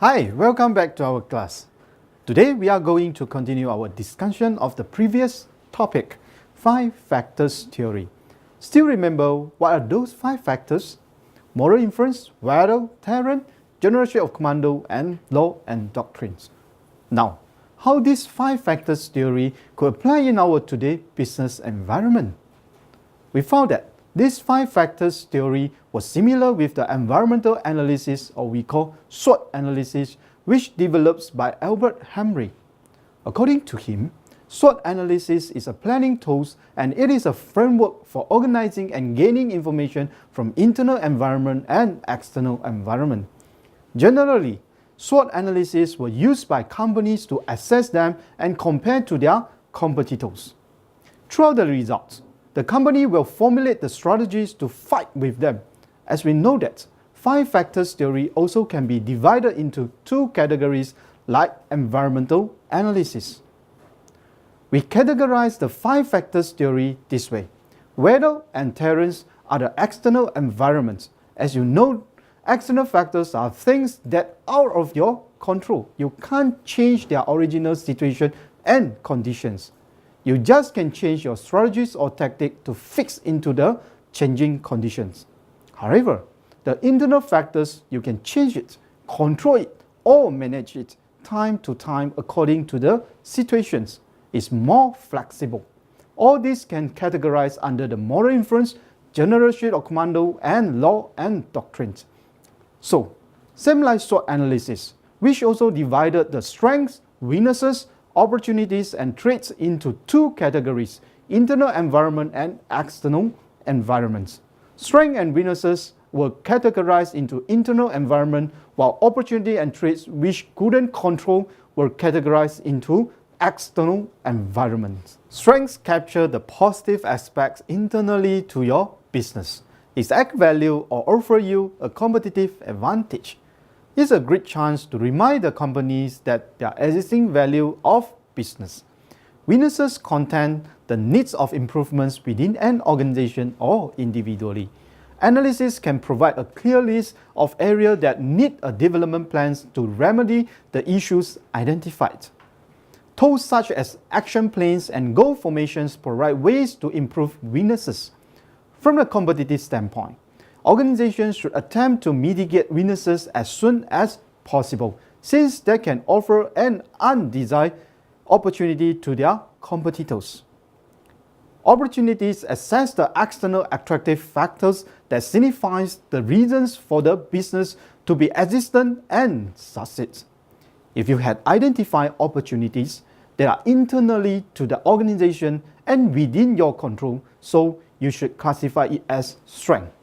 Hi, welcome back to our class. Today we are going to continue our discussion of the previous topic, 5 factors theory. Still remember what are those 5 factors? Moral inference, value, terrain, generation of commando, and law and doctrines. Now, how this 5 factors theory could apply in our today business environment? We found that this 5 factors theory was similar with the environmental analysis, or we call SWOT analysis, which develops by Albert Hamre. According to him, SWOT analysis is a planning tool and it is a framework for organizing and gaining information from internal environment and external environment. Generally, SWOT analysis were used by companies to assess them and compare to their competitors. Throughout the results, the company will formulate the strategies to fight with them. As we know that 5 factors theory also can be divided into 2 categories like environmental analysis. We categorize the 5 factors theory this way. Weather and terrains are the external environments. As you know, external factors are things that are out of your control. You can't change their original situation and conditions. You just can change your strategies or tactic to fix into the changing conditions. However, the internal factors, you can change it, control it, or manage it time to time according to the situations. It's more flexible. All this can categorize under the moral inference, generation of commando, and law and doctrines. So, same like SWOT analysis, which also divided the strengths, weaknesses, opportunities and threats into 2 categories, internal environment and external environments. Strengths and weaknesses were categorized into internal environment, while opportunity and threats which couldn't control were categorized into external environments. Strengths capture the positive aspects internally to your business. It adds value or offer you a competitive advantage. It's a great chance to remind the companies that their existing value of business. Weaknesses contain the needs of improvements within an organization or individually. Analysis can provide a clear list of areas that need a development plans to remedy the issues identified. Tools such as action plans and goal formations provide ways to improve weaknesses. From a competitive standpoint, organizations should attempt to mitigate weaknesses as soon as possible, since they can offer an undesired opportunity to their competitors. Opportunities assess the external attractive factors that signifies the reasons for the business to be existent and succeed. If you had identified opportunities that are internally to the organization and within your control, so you should classify it as strength.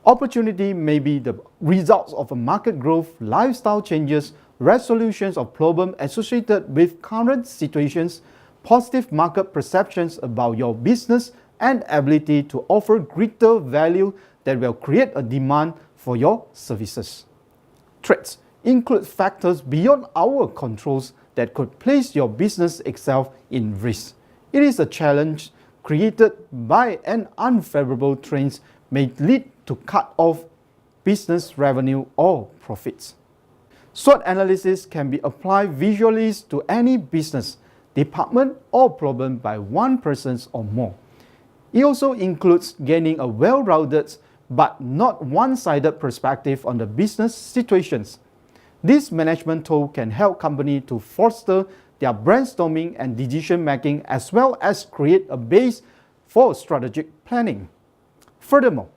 Opportunity may be the results of a market growth, lifestyle changes, resolutions of problems associated with current situations, positive market perceptions about your business, and ability to offer greater value that will create a demand for your services. Threats include factors beyond our controls that could place your business itself in risk. It is a challenge created by an unfavorable trend may lead to cut off business revenue or profits. SWOT analysis can be applied visually to any business, department or problem by one person or more. It also includes gaining a well-rounded but not one-sided perspective on the business situations. This management tool can help companies to foster their brainstorming and decision-making as well as create a base for strategic planning. Furthermore,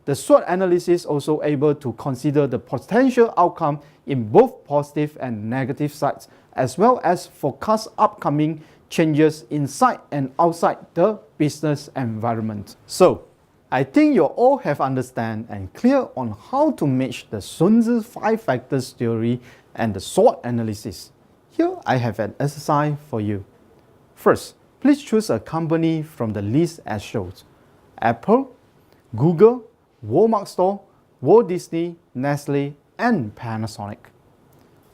the SWOT analysis also able to consider the potential outcome in both positive and negative sides, as well as forecast upcoming changes inside and outside the business environment. So, I think you all have understand and clear on how to match the Sun Tzu 5 factors theory and the SWOT analysis. Here I have an exercise for you. First, please choose a company from the list as shown: Apple, Google, Walmart store, Walt Disney, Nestle, and Panasonic.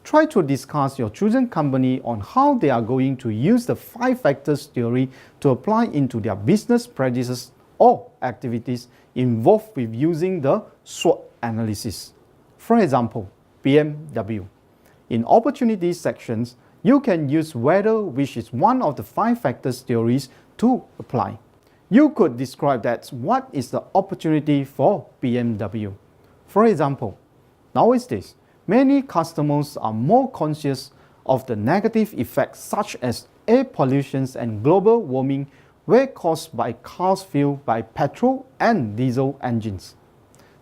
Try to discuss your chosen company on how they are going to use the 5 factors theory to apply into their business practices or activities involved with using the SWOT analysis. For example, BMW. In opportunity sections, you can use whether, which is one of the 5 factors theories to apply. You could describe that what is the opportunity for BMW. For example, nowadays, many customers are more conscious of the negative effects such as air pollution and global warming were caused by cars fueled by petrol and diesel engines.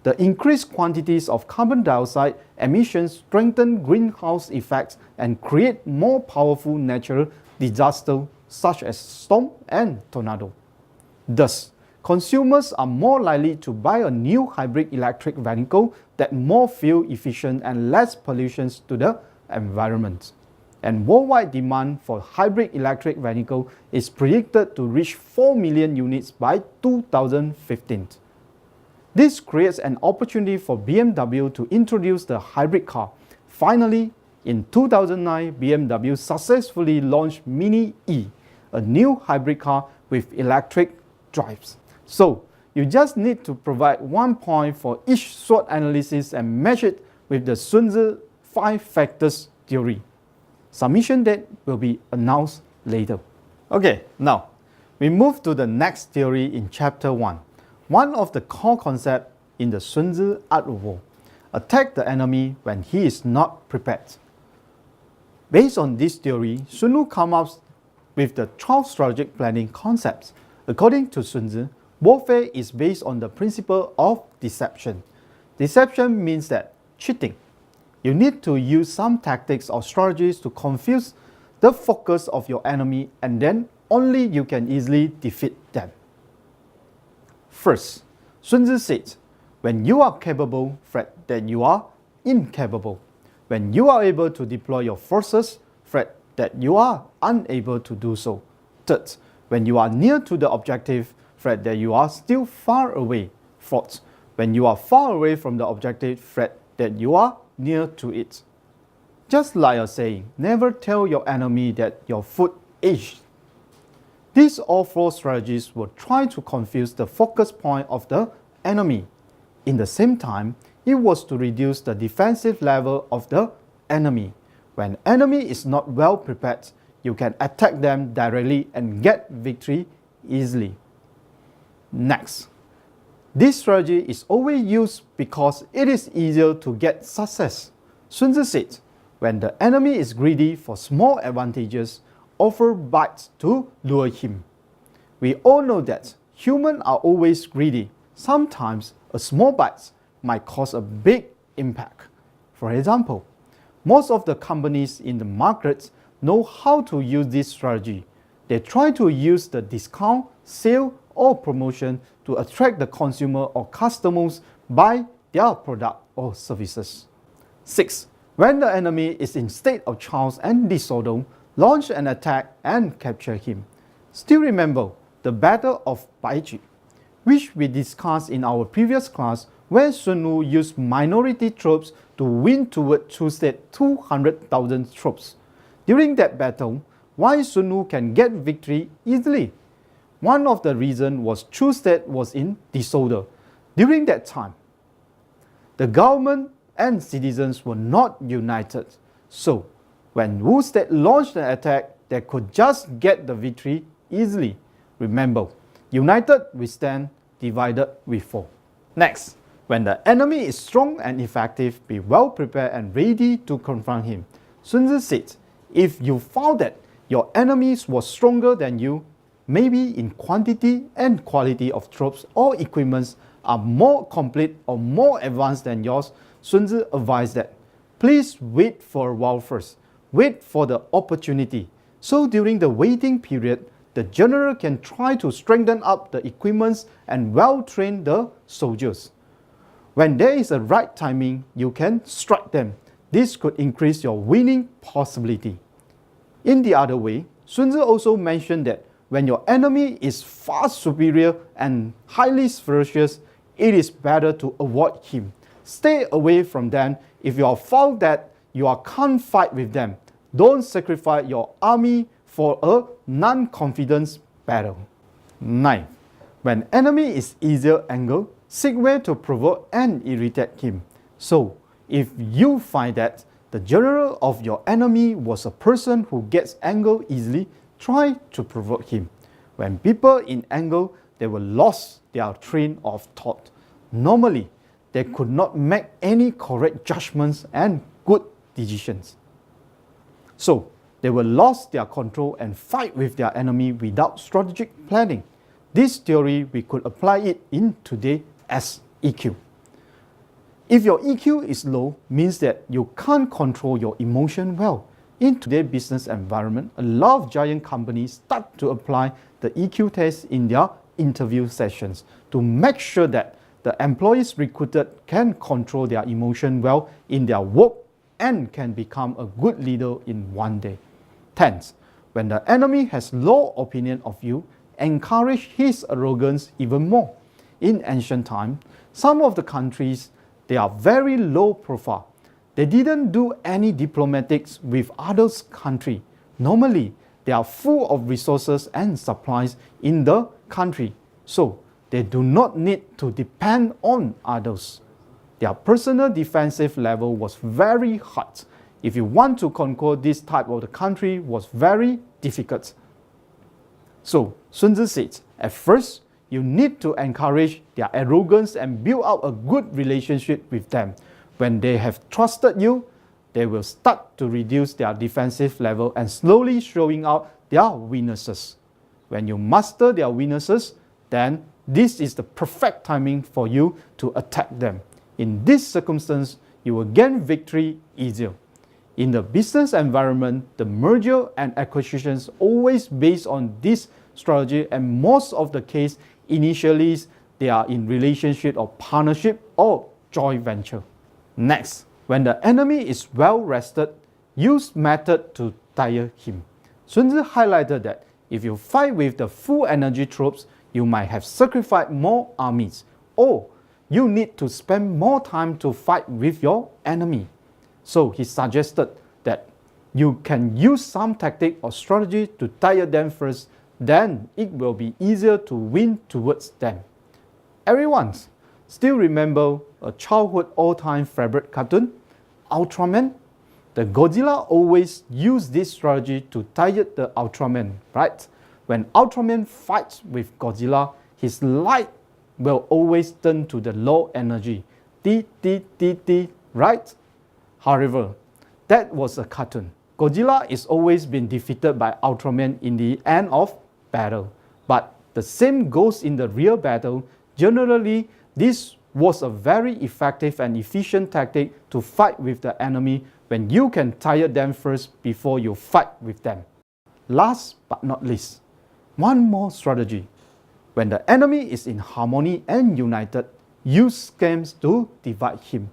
The increased quantities of carbon dioxide emissions strengthen greenhouse effects and create more powerful natural disasters such as storm and tornado. Thus, consumers are more likely to buy a new hybrid electric vehicle that more fuel efficient and less pollution to the environment. And worldwide demand for hybrid electric vehicle is predicted to reach 4 million units by 2015. This creates an opportunity for BMW to introduce the hybrid car. Finally, in 2009, BMW successfully launched Mini E, a new hybrid car with electric drives. So, you just need to provide 1 point for each SWOT analysis and match it with the Sun 5 factors theory. Submission date will be announced later. Okay, now we move to the next theory in chapter 1. One of the core concepts in the Sun Art of War: attack the enemy when he is not prepared. Based on this theory, Sun Tzu comes up with the 12 strategic planning concepts. According to Sun Tzu, warfare is based on the principle of deception. Deception means that cheating. You need to use some tactics or strategies to confuse the focus of your enemy, and then only you can easily defeat them. First, Sun Tzu said, when you are capable, fret that you are incapable. When you are able to deploy your forces, fret that you are unable to do so. Third, when you are near to the objective, fret that you are still far away. Fourth, when you are far away from the objective, fret that you are near to it. Just like a saying, never tell your enemy that your foot itches. These all 4 strategies will try to confuse the focus point of the enemy. In the same time, it was to reduce the defensive level of the enemy. When enemy is not well prepared, you can attack them directly and get victory easily. Next, this strategy is always used because it is easier to get success. Sun Tzu said, when the enemy is greedy for small advantages, offer bites to lure him. We all know that humans are always greedy. Sometimes a small bite might cause a big impact. For example, most of the companies in the market know how to use this strategy. They try to use the discount, sale, or promotion to attract the consumer or customers buy their product or services. 6. When the enemy is in state of chaos and disorder, launch an attack and capture him. Still remember the Battle of Baiji, which we discussed in our previous class, where Sun Tzu used minority troops to win toward two-state 200,000 troops. During that battle, why Sun Tzu can get victory easily? One of the reasons was two-state was in disorder. During that time, the government and citizens were not united. So, when Wu state launched an attack, they could just get the victory easily. Remember, united we stand, divided we fall. Next, when the enemy is strong and effective, be well prepared and ready to confront him. Sun Tzu said, if you found that your enemies was stronger than you, maybe in quantity and quality of troops or equipments are more complete or more advanced than yours, Sun Tzu advised that, please wait for a while first. Wait for the opportunity. So during the waiting period, the general can try to strengthen up the equipments and well-train the soldiers. When there is a right timing, you can strike them. This could increase your winning possibility. In the other way, Sun Tzu also mentioned that when your enemy is far superior and highly ferocious, it is better to avoid him. Stay away from them if you are found that you can't fight with them. Don't sacrifice your army for a non-confidence battle. 9. When enemy is easier angered, seek way to provoke and irritate him. So, if you find that the general of your enemy was a person who gets angered easily, try to provoke him. When people in anger, they will lose their train of thought. Normally, they could not make any correct judgments and good decisions. So, they will lose their control and fight with their enemy without strategic planning. This theory, we could apply it in today as EQ. If your EQ is low, means that you can't control your emotion well. In today's business environment, a lot of giant companies start to apply the EQ test in their interview sessions to make sure that the employees recruited can control their emotion well in their work and can become a good leader in one day. 10th, when the enemy has low opinion of you, encourage his arrogance even more. In ancient time, some of the countries, they are very low profile. They didn't do any diplomatics with other countries. Normally, they are full of resources and supplies in the country, so they do not need to depend on others. Their personal defensive level was very high. If you want to conquer this type of the country, was very difficult. So, Sun Tzu said, at first, you need to encourage their arrogance and build up a good relationship with them. When they have trusted you, they will start to reduce their defensive level and slowly showing out their weaknesses. When you master their weaknesses, then this is the perfect timing for you to attack them. In this circumstance, you will gain victory easier. In the business environment, the merger and acquisitions always based on this strategy, and most of the case, initially, they are in relationship or partnership or joint venture. Next, when the enemy is well rested, use method to tire him. Sun Tzu highlighted that if you fight with the full energy troops, you might have sacrificed more armies, or you need to spend more time to fight with your enemy. So he suggested that you can use some tactic or strategy to tire them first, then it will be easier to win towards them. Everyone still remember a childhood all-time favorite cartoon, Ultraman? The Godzilla always used this strategy to tire the Ultraman, right? When Ultraman fights with Godzilla, his light will always turn to the low energy, T, right? However, that was a cartoon. Godzilla is always been defeated by Ultraman in the end of battle. But the same goes in the real battle. Generally, this was a very effective and efficient tactic to fight with the enemy when you can tire them first before you fight with them. Last but not least, one more strategy. When the enemy is in harmony and united, use scams to divide him.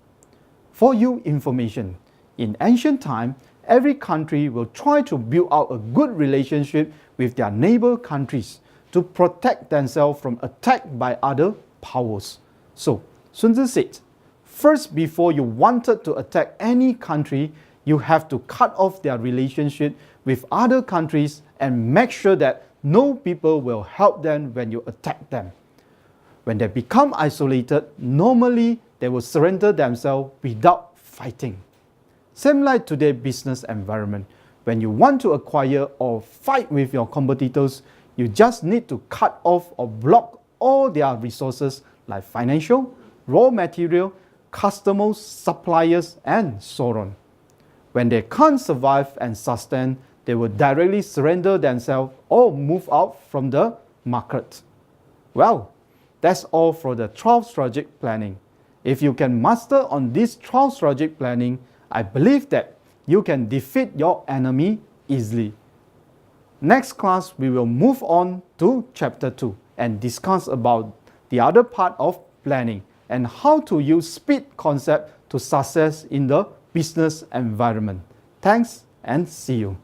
For your information, in ancient time, every country will try to build out a good relationship with their neighbor countries to protect themselves from attack by other powers. So, Sun Tzu said, first, before you wanted to attack any country, you have to cut off their relationship with other countries and make sure that no people will help them when you attack them. When they become isolated, normally they will surrender themselves without fighting. Same like today's business environment. When you want to acquire or fight with your competitors, you just need to cut off or block all their resources like financial, raw material, customers, suppliers, and so on. When they can't survive and sustain, they will directly surrender themselves or move out from the market. Well, that's all for the 12 strategic planning. If you can master on this 12 strategic planning, I believe that you can defeat your enemy easily. Next class, we will move on to chapter 2 and discuss about the other part of planning and how to use speed concept to success in the business environment. Thanks and see you.